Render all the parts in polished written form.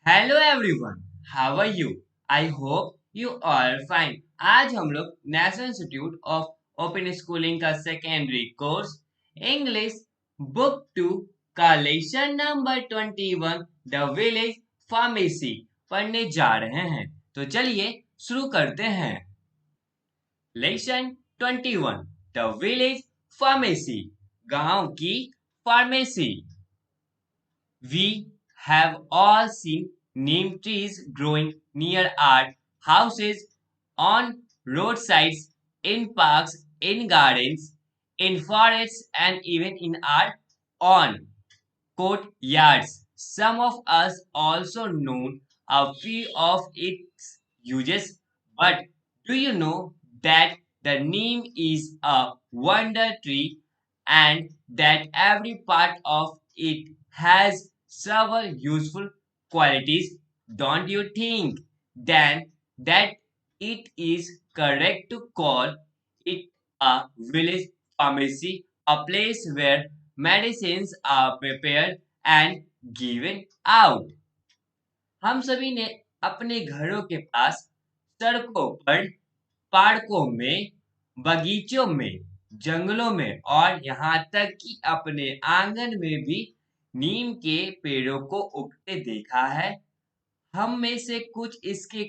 Hello everyone, how are you? I hope you are fine. आज हम लोग National Institute of Open Schooling का secondary course English book 2 का lesson number 21 the village pharmacy पढ़ने जा रहे हैं। तो चलिए शुरू करते हैं। लेसन 21 द विलेज फार्मेसी, गांव की pharmacy. We have all seen neem trees growing near our houses, on roadsides, in parks, in gardens, in forests, and even in our own courtyards. Some of us also know a few of its uses, but do you know that the neem is a wonder tree and that every part of it has several useful qualities? Don't you think then that it is correct to call it a village pharmacy, a place where medicines are prepared and given out? हम सभी ने अपने घरों के पास, सड़कों पर, पार्कों में, बगीचों में, जंगलों में और यहाँ तक कि अपने आंगन में भी नीम के पेड़ों को उगते देखा है। हम में से कुछ इसके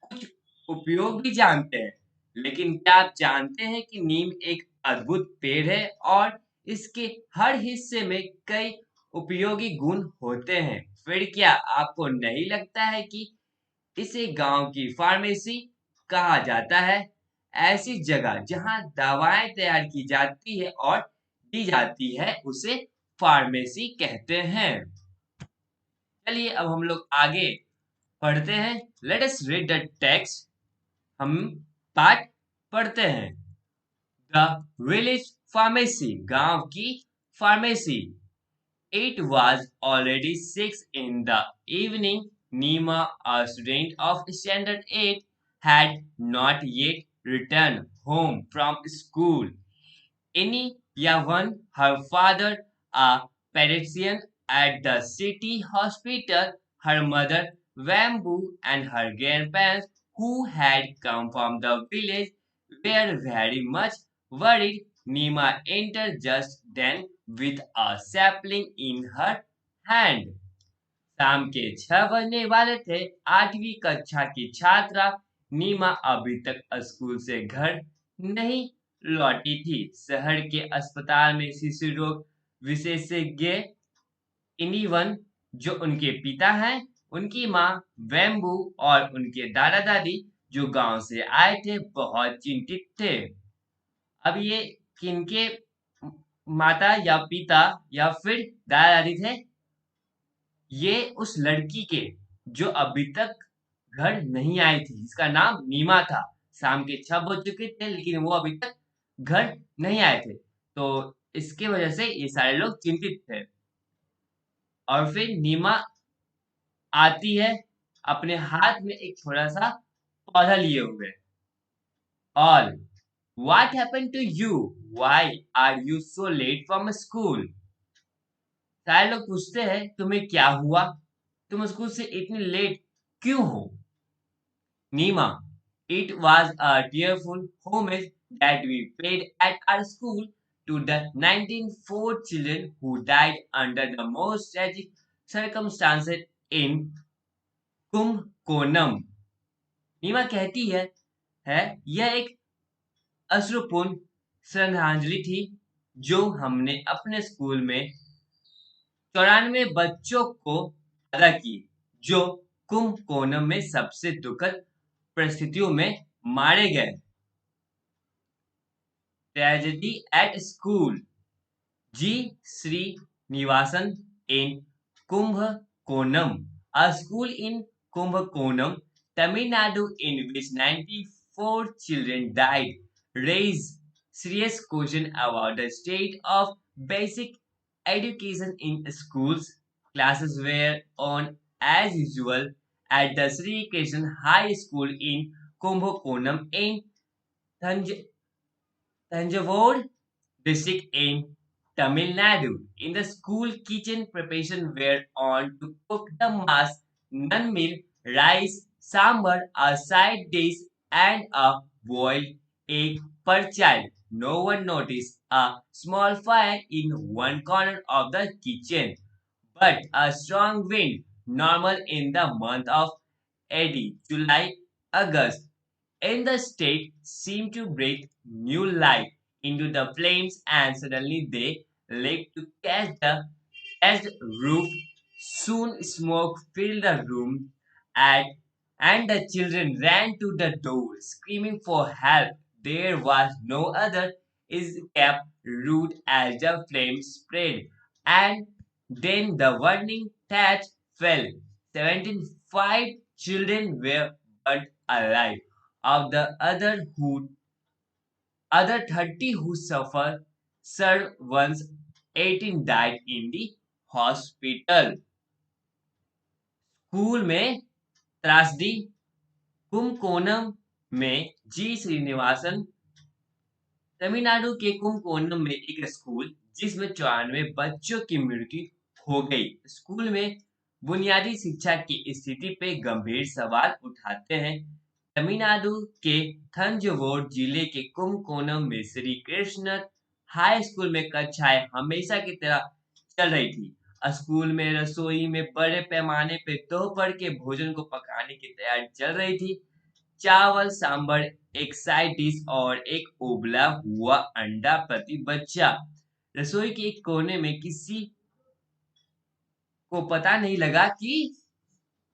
कुछ उपयोग भी जानते हैं, लेकिन क्या आप जानते हैं कि नीम एक अद्भुत पेड़ है और इसके हर हिस्से में कई उपयोगी गुण होते हैं? फिर क्या आपको नहीं लगता है कि इसे गांव की फार्मेसी कहा जाता है? ऐसी जगह जहां दवाएं तैयार की जाती है और दी जाती है उसे फार्मेसी कहते हैं। चलिए अब हम लोग आगे पढ़ते हैं। Let us read the text. हम पाठ पढ़ते हैं। द विलेज फार्मेसी, गांव की pharmacy. It was already 6 in the evening. Nima, a student of Standard 8, had not yet returned home from school. Any Yavan, her father, a pediatrician at the city hospital, her mother, Bamboo, and her grandparents, who had come from the village, were very much worried. Nima entered just then with a sapling in her hand. शाम के 6 बजने वाले थे। 8वीं कक्षा की छात्रा नीमा अभी तक स्कूल से घर नहीं लौटी थी। शहर के अस्पताल में शिशु रोग विशेषज्ञ इनिवन, जो उनके पिता हैं, उनकी माँ वेम्बू और उनके दादा दादी जो गांव से आए थे, बहुत चिंतित थे। अब ये किनके माता या पिता या फिर दादा दादी थे? ये उस लड़की के जो अभी तक घर नहीं आई थी, जिसका नाम नीमा था। शाम के 6 बज चुके थे लेकिन वो अभी तक घर नहीं आए थे, तो इसके वजह से ये सारे लोग चिंतित थे। और फिर नीमा आती है अपने हाथ में एक छोटा सा पौधा लिए हुए। और what happened to you? Why are you so late from school? सारे लोग पूछते हैं तुम्हें क्या हुआ, तुम स्कूल से इतनी लेट क्यों हो? नीमा, it was a tearful homage that we paid at our school to the 1904 children who died under the most tragic circumstances in Kumbakonam. नीमा कहती है यह एक अश्रुपूर्ण श्रद्धांजलि थी जो हमने अपने स्कूल में 94 बच्चों को अदा की, जो कुंभकोणम में सबसे दुखद परिस्थितियों में मारे गए। Tragedy at school. G. Srinivasan in Kumbhakonam, a school in Kumbhakonam, Tamil Nadu, in which 94 children died, raised serious question about the state of basic education in schools. Classes were on as usual at the Sri Krishna High School in Kumbhakonam in Thanj- Tanjavur district in Tamil Nadu. In the school kitchen, preparation were on to cook the mass None meal, rice, sambar, a side dish, and a boiled egg per child. No one noticed a small fire in one corner of the kitchen, but a strong wind, normal in the month of Eddie, July, August, in the state seemed to breathe new life into the flames, and suddenly they leaped to catch the roof. Soon smoke filled the room, and, and the children ran to the door, screaming for help. There was no other escape route as the flames spread, and then the warning thatch fell. 17 children were burnt alive. Of the other 30 who suffered, served once 18 died in the hospital. School में त्रासदी कुंभकोणम में जी श्रीनिवासन तमिलनाडु के कुंभकोणम में एक school जिसमें 94 बच्चों की मृत्यु हो गई। स्कूल में बुनियादी शिक्षा की स्थिति पे गंभीर सवाल उठाते हैं। तमिलनाडु के थंजवुर जिले के कुंभकोणम में श्री कृष्ण हाई स्कूल में कक्षाएं हमेशा की तरह चल रही थी। स्कूल में रसोई में बड़े पैमाने पे दोपहर के भोजन को पकाने की तैयारी चल रही थी। चावल सांभर, एक साइड डिश और एक उबला हुआ अंडा प्रति बच्चा। रसोई के एक कोने में किसी को पता नहीं लगा कि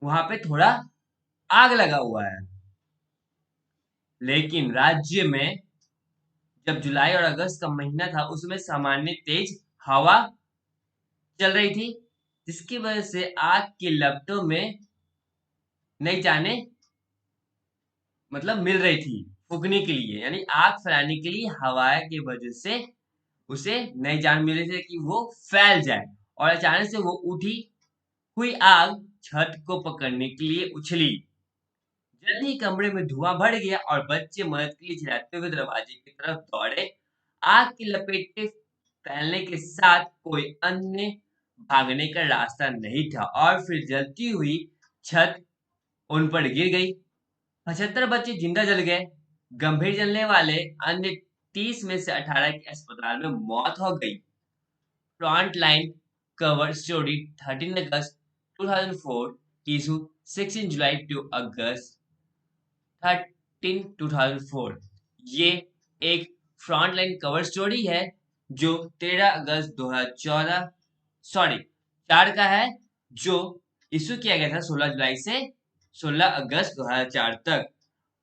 वहां पे थोड़ा आग लगा हुआ है। लेकिन राज्य में जब जुलाई और अगस्त का महीना था उसमें सामान्य तेज हवा चल रही थी, जिसकी वजह से आग की लपटों में नहीं जाने मतलब मिल रही थी फूकने के लिए, यानी आग फैलाने के लिए हवा की वजह से उसे नई जान मिल रही थी कि वो फैल जाए। और अचानक से वो उठी हुई आग छत को पकड़ने के लिए उछली। जल्दी ही कमरे में धुआं भर गया और बच्चे मदद के लिए चिल्लाते हुए दरवाजे की तरफ दौड़े। आग की लपेटें फैलने के साथ कोई अन्य भागने का रास्ता नहीं था और फिर जलती हुई छत उन पर गिर गई। 75 बच्चे जिंदा जल गए। गंभीर जलने वाले अन्य 30 में से 18 की अस्पताल में मौत हो गई। Front line cover story 13 August 2004 issue 16 July to अगस्त 13 2004। ये एक फ्रंट लाइन कवर स्टोरी है जो 13 अगस्त 2014 सॉरी 4 का है, जो इशू किया गया था 16 जुलाई से 16 अगस्त 2004 तक।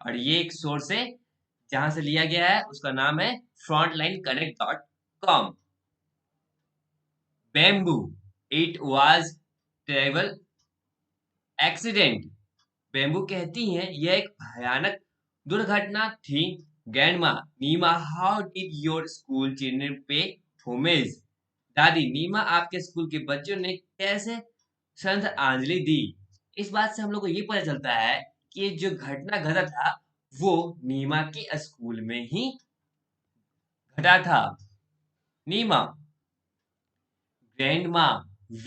और ये एक सोर्स है जहां से लिया गया है, उसका नाम है frontlineconnect.com। Bamboo, it was terrible accident. Bamboo कहती हैं यह एक भयानक दुर्घटना थी। Grandma Neema, how did your school children pay homage. दादी नीमा, आपके स्कूल के बच्चों ने कैसे श्रद्धांजलि दी। इस बात से हम लोग को ये पता चलता है कि ये जो घटना घटा था वो नीमा के स्कूल में ही घटा था। नीमा, Grandma,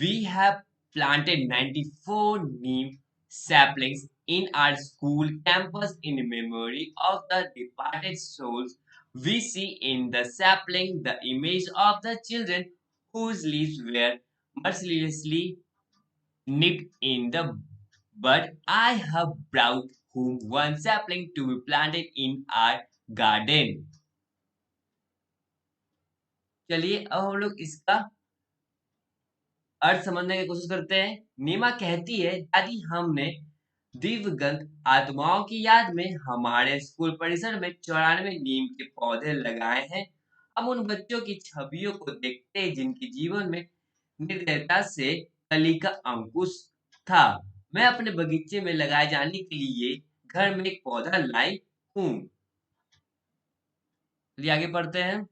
we have planted 94 neem saplings in our school campus in memory of the departed souls. We see in the sapling the image of the children whose lives were mercilessly nipped in the bud. I have brought home one sapling to be planted in our garden. चलिए अब हम लोग इसका अर्थ समझने की कोशिश करते हैं। नीमा कहती है, दादी, हमने दिवंगत आत्माओं की याद में हमारे स्कूल परिसर में 94 नीम के पौधे लगाए हैं। हम उन बच्चों की छवियों को देखते हैं जिनके जीवन में निर्दयता से कली का अंकुश था। मैं अपने बगीचे में लगाए जाने के लिए घर में एक पौधा लाई हूँ। चलिए आगे पढ़ते हैं।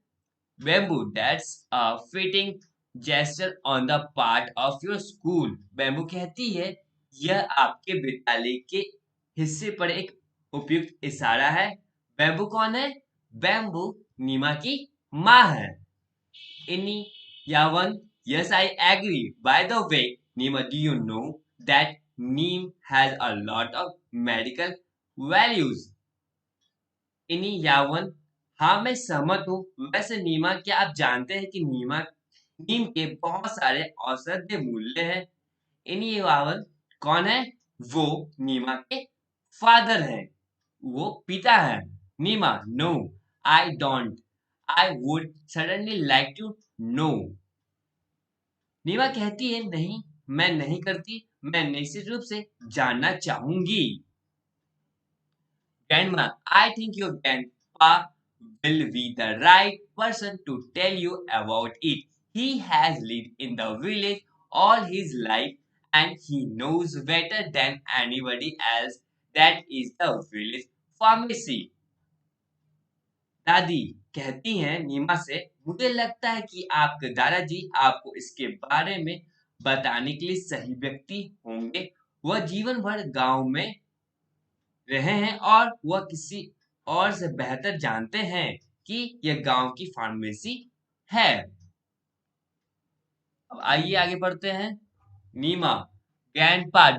Bamboo, that's a fitting gesture on the part of your school. Bamboo कहती है यह आपके विद्यालय के हिस्से पर एक उपयुक्त इशारा है। बैम्बू कौन है? बैम्बू नीमा की माँ है। Any Yavan? Yes, I agree. By the way, Nima, do you know that neem has a lot of medical values. इन्हीं यावन, हाँ मैं सहमत हूँ। वैसे नीमा, क्या आप जानते हैं कि नीम के बहुत सारे औषधीय मूल्य हैं? इन्हीं यावन कौन है? वो नीमा के फादर है, वो पिता है। Neema, no, I don't, I would suddenly like to know. Neema कहती है, नहीं, मैं नहीं करती, मैं निश्चित रूप से जानना चाहूंगी। Grandma, I think your grandpa will be the right person to tell you about it. He has lived in the village all his life and he knows better than anybody else that is the village pharmacy. दादी कहती हैं नीमा से, मुझे लगता है कि आपके दादाजी आपको इसके बारे में बताने के लिए सही व्यक्ति होंगे। वह जीवन भर गांव में रहे हैं और वह किसी और से बेहतर जानते हैं कि यह गांव की फार्मेसी है। अब आइए आगे बढ़ते हैं। Neema, grandpa,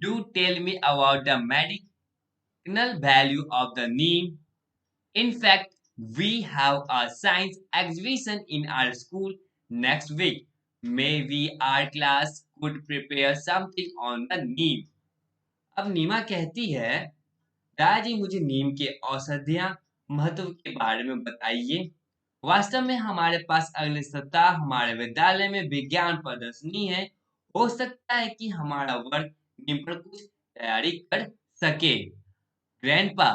do tell me about the medicinal value of the neem. In fact, we have a science exhibition in our school next week. Maybe our class could prepare something on the neem. अब नीमा कहती है, दादाजी मुझे नीम के औषधियां महत्व के बारे में बताइए। वास्तव में हमारे पास अगले सप्ताह हमारे विद्यालय में विज्ञान प्रदर्शनी है। हो सकता है कि हमारा वर्ग नीम पर कुछ तैयारी कर सके। Grandpa,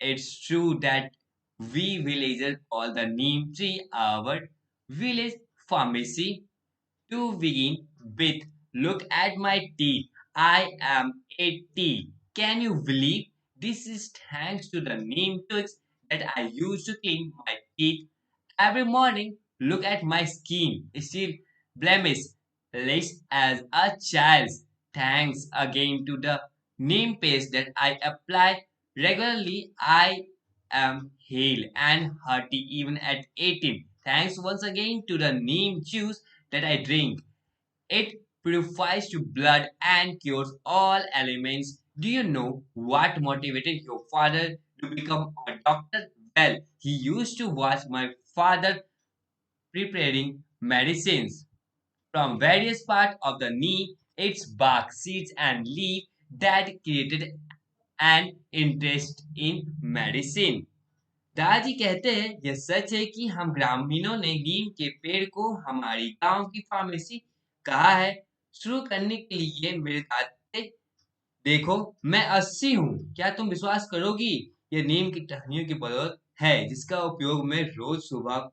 it's true that we villagers call the neem tree our village pharmacy. To begin with, look at my teeth. I am 80. Can you believe this is thanks to the neem twigs that I use to clean my teeth every morning? Look at my skin, still blemishless as a child's. Thanks again to the neem paste that I apply regularly. I am hale and hearty even at 18. Thanks once again to the neem juice that I drink. It purifies your blood and cures all ailments. Do you know what motivated your father to become a doctor? Well, he used to watch my father preparing medicines from various parts of the knee, its bark, seeds, and leaf that created an interest in medicine. दादाजी कहते हैं, यह सच है कि हम ग्रामीणों ने नीम के पेड़ को हमारी गांव की फार्मेसी कहा है। शुरू करने के लिए मेरे दांते, देखो, मैं 80 हूँ, क्या तुम विश्वास करोगी? यह नीम की टहनियों की बदौलत है जिसका उपयोग मैं रोज सुबह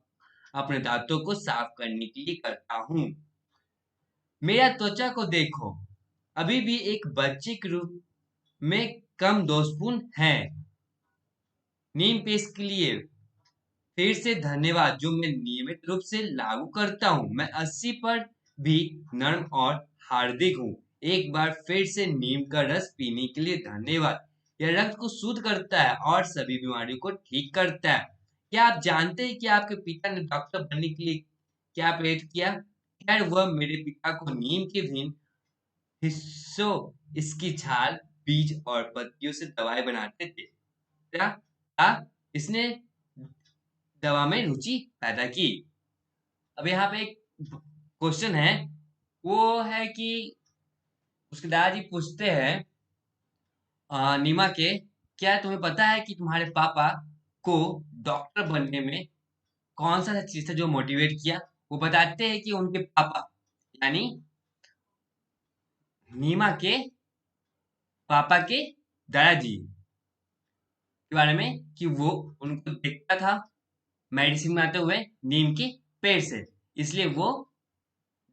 अपने दांतों को साफ करने के लिए करता हूँ। मेरा त्वचा को देखो, अभी भी एक बच्चे के रूप में कम दोषपूर्ण है। नीम पेस्ट के लिए फिर से धन्यवाद, जो मैं नियमित रूप से लागू करता हूँ। मैं 80 पर भी नर्म और हार्दिक हूँ। एक बार फिर से नीम का रस पीने के लिए धन्यवाद। यह रक्त को शुद्ध करता है और सभी बीमारियों को ठीक करता है। क्या आप जानते हैं कि आपके पिता ने डॉक्टर बनने के लिए क्या प्रेरित किया? खैर, वह मेरे पिता को नीम के विभिन्न हिस्सों, इसकी छाल, बीज और पत्तियों से दवाई बनाते थे। क्या इसने दवा में रुचि पैदा की? अब यहाँ पे एक क्वेश्चन है, वो है कि उसके दादाजी पूछते हैं नीमा के, क्या तुम्हें पता है कि तुम्हारे पापा को डॉक्टर बनने में कौन सा चीज था जो मोटिवेट किया? वो बताते हैं कि उनके पापा, यानी नीमा के पापा के दादाजी के बारे में, कि वो उनको देखता था मेडिसिन बनाते हुए नीम के पेड़ से, इसलिए वो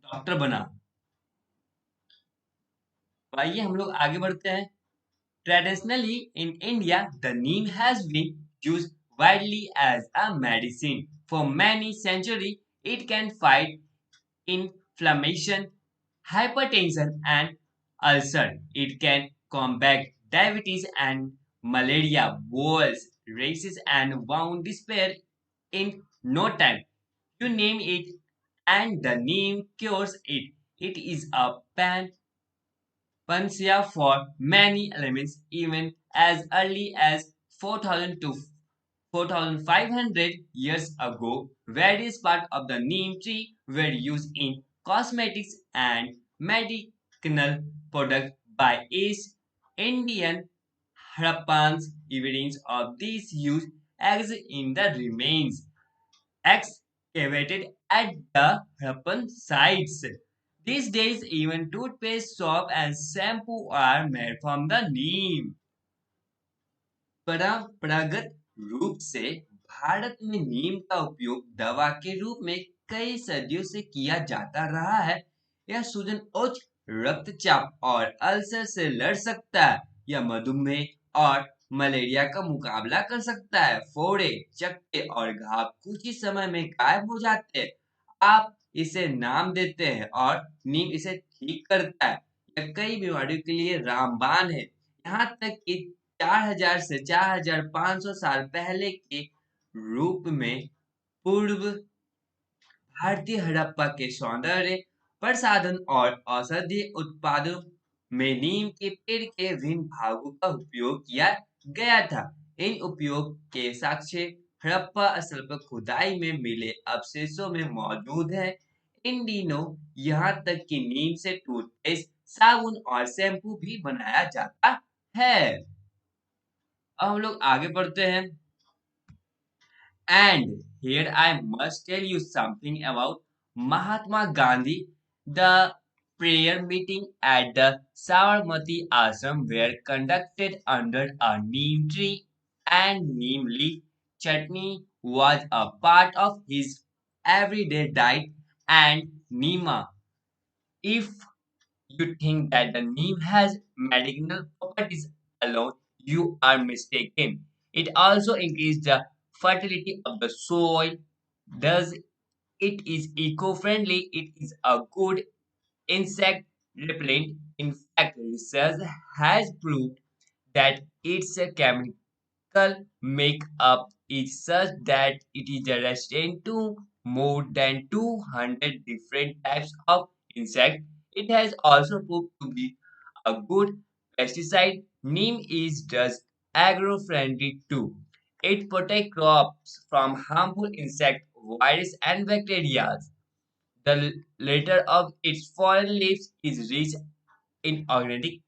डॉक्टर बना। तो आइए हम लोग आगे बढ़ते हैं। Traditionally in India, the neem has been used widely as a medicine for many centuries. It can fight inflammation, hypertension, and ulcer. It can combat diabetes and malaria, boils, races, and wound despair in no time. You name it, and the neem cures it. It is a pan Panacea for many elements even as early as 4000 to 4500 years ago. Various parts of the neem tree were used in cosmetics and medicinal products by East Indian Harappans. Evidence of this use exists in the remains excavated at the Harappan sites. These days, even toothpaste, soap, and shampoo are made from the neem. परंपरागत रूप से भारत में नीम का उपयोग दवा के रूप में कई सदियों से किया जाता रहा है। यह सूजन, उच्च रक्तचाप और अल्सर से लड़ सकता है। यह मधुमेह और मलेरिया का मुकाबला कर सकता है। फोड़े, चक्के और घाव कुछ ही समय में गायब हो जाते हैं। आप इसे नाम देते हैं और नीम इसे ठीक करता है। यह कई बीमारियों के लिए रामबाण है। यहाँ तक कि 4000 से 4500 साल पहले के रूप में पूर्व भारतीय हड़प्पा के सौंदर्य प्रसाधन और औषधीय उत्पादों में नीम के पेड़ के विभिन्न भागों का उपयोग किया गया था। इन उपयोग के साक्ष्य हड़प्पा स्थल पर खुदाई में मिले अवशेषों में मौजूद है। इन दिनों यहाँ तक कि नीम से टूथपेस्ट, साबुन और शैम्पू भी बनाया जाता है। अब हम लोग आगे बढ़ते हैं। And here I must tell you something about Mahatma Gandhi. The prayer meeting at the Sabarmati Ashram were conducted under a neem tree, and neem leaf chutney was a part of his everyday diet. And Nima, if you think that the neem has medicinal properties alone, you are mistaken. It also increases the fertility of the soil. Thus, it is eco-friendly. It is a good insect repellent. In fact, research has proved that its chemical makeup is such that it is resistant to more than 200 different types of insects. It has also proved to be a good pesticide. Neem is just agro-friendly too. It protects crops from harmful insect, virus, and bacteria. The latter of its fallen leaves is rich in organic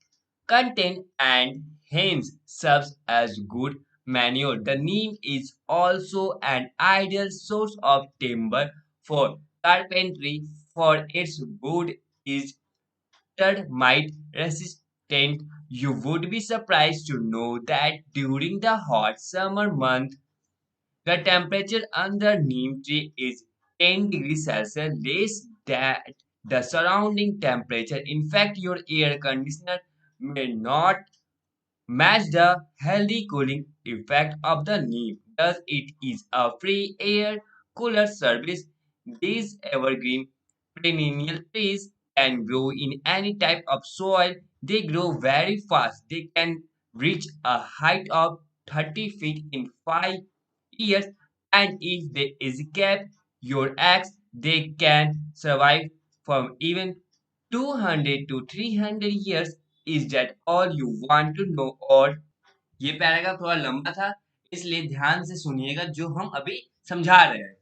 content and hence serves as good manure. The neem is also an ideal source of timber for carpentry, for its wood is termite resistant. You would be surprised to know that during the hot summer month, the temperature under neem tree is 10 degrees Celsius less than the surrounding temperature. In fact, your air conditioner may not match the healthy cooling effect of the neem. Thus, it is a free air cooler service. These evergreen perennial trees can grow in any type of soil. They grow very fast. They can reach a height of 30 feet in 5 years, and if they escape your axe, they can survive from even 200 to 300 years. Is that all you want to know? और ये paragraph थोड़ा लंबा था, इसलिए ध्यान से सुनिएगा जो हम अभी समझा रहे हैं।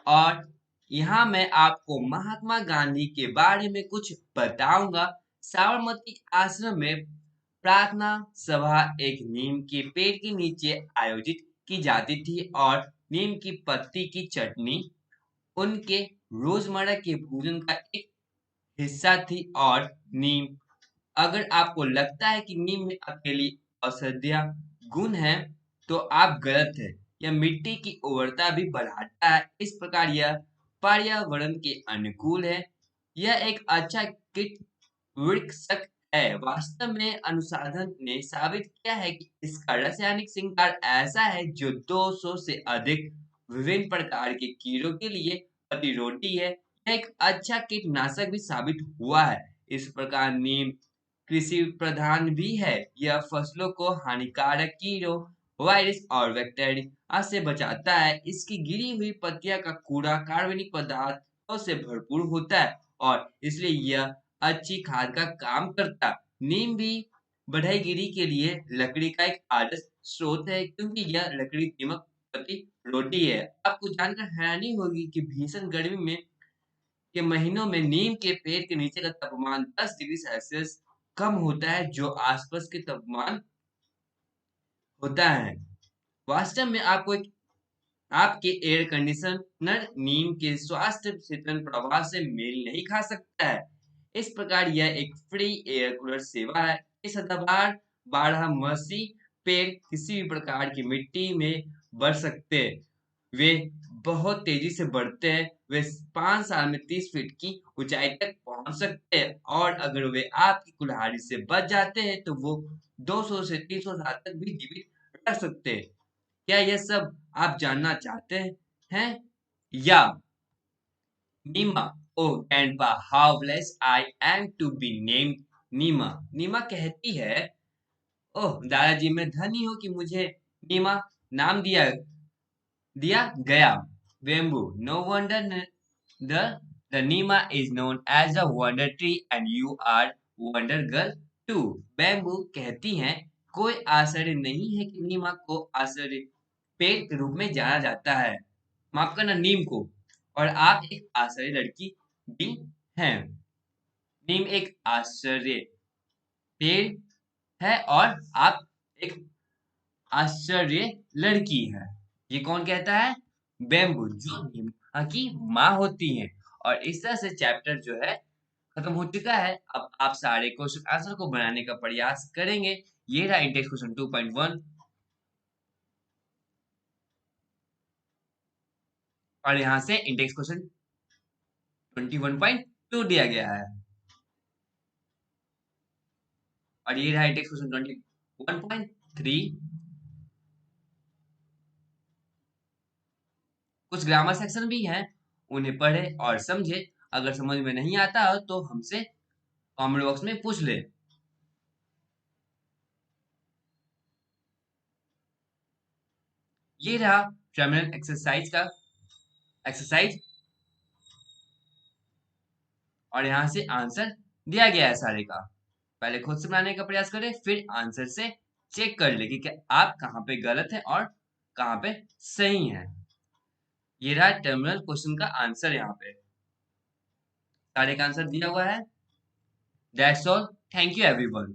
और यहाँ मैं आपको महात्मा गांधी के बारे में कुछ बताऊंगा। साबरमती आश्रम में प्रार्थना सभा एक नीम के पेड़ के नीचे आयोजित की जाती थी और नीम की पत्ती की चटनी उनके रोजमर्रा के भोजन का एक हिस्सा थी। और नीम, अगर आपको लगता है कि नीम में अकेली औषधीय गुण है तो आप गलत है। यह मिट्टी की उर्वरता भी बढ़ाता है। इस प्रकार यह पर्यावरण के अनुकूल है। यह एक अच्छा कीट वृक्षक है। वास्तव में अनुसंधान ने साबित किया है कि इसका रासायनिक श्रृंगार ऐसा है जो 200 से अधिक विभिन्न प्रकार के कीड़ों के लिए प्रतिरोधी है। यह एक अच्छा कीटनाशक भी साबित हुआ है। इस प्रकार नीम कृषि प्रधान भी है। यह फसलों को हानिकारक कीड़ों, वायरस और बैक्टीरिया से बचाता है। इसकी गिरी हुई पत्तियां का कूड़ा कार्बनिक पदार्थों से भरपूर होता है और इसलिए यह अच्छी खाद का काम करता। नीम भी बढ़ईगिरी के लिए लकड़ी का एक आदर्श स्रोत है क्योंकि यह लकड़ी दीमक प्रतिरोधी है। आपको जानकर हैरानी होगी कि भीषण गर्मी में के महीनों में नीम के पेड़ के नीचे का तापमान 10 डिग्री सेल्सियस कम होता है जो आसपास के तापमान होता है। वास्तव में आपके एयर कंडीशनर नीम के स्वास्थ्य शीतलन प्रभाव से मेल नहीं खा सकता है। इस प्रकार यह एक फ्री एयर कूलर सेवा है। इस सदाबहार बारहमासी पेड़ किसी भी प्रकार की मिट्टी में बढ़ सकते हैं। वे बहुत तेजी से बढ़ते हैं। वे 5 साल में 30 फीट की ऊंचाई तक पहुंच सकते हैं और अगर वे आपकी कुल्हाड़ी से बच जाते हैं तो वो 200 से 300 साल तक भी जीवित रह सकते हैं। क्या यह सब आप जानना चाहते हैं? या Neema, oh grandpa, how blessed I am to be named Neema. Neema कहती है, ओह दादाजी, मैं धनी हूँ कि मुझे नीमा नाम दिया दिया गया। Bamboo. No wonder the the Nima is known as a wonder tree and you are wonder girl too. Bamboo कहती हैं, कोई आश्चर्य नहीं है कि नीमा को आश्चर्य पेड़ के रूप में जाना जाता है। माफ करना, नीम को। और आप एक आश्चर्य लड़की भी हैं। नीम एक आश्चर्य पेड़ है और आप एक आश्चर्य लड़की है। ये कौन कहता है? बेम्बू, जो नीमा की माँ होती हैं। और इस तरह से चैप्टर जो है खत्म हो चुका है। अब आप सारे क्वेश्चन आंसर को बनाने का प्रयास करेंगे। ये रहा इंडेक्स क्वेश्चन 2.1 और यहाँ से इंडेक्स क्वेश्चन 21.2 दिया गया है और ये रहा इंडेक्स क्वेश्चन 21.3। कुछ ग्रामर सेक्शन भी हैं, उन्हें पढ़े और समझे। अगर समझ में नहीं आता हो तो हमसे कमेंट बॉक्स में पूछ ले। ये रहा टर्मिनल एक्सरसाइज का एक्सरसाइज और यहाँ से आंसर दिया गया है सारे का। पहले खुद से बनाने का प्रयास करें, फिर आंसर से चेक कर ले कि क्या आप कहाँ पे गलत हैं और कहाँ पे सही हैं। ये रहा टर्मिनल क्वेश्चन का आंसर यहाँ पे। सारे का आंसर दिया हुआ है। That's all. Thank you everyone.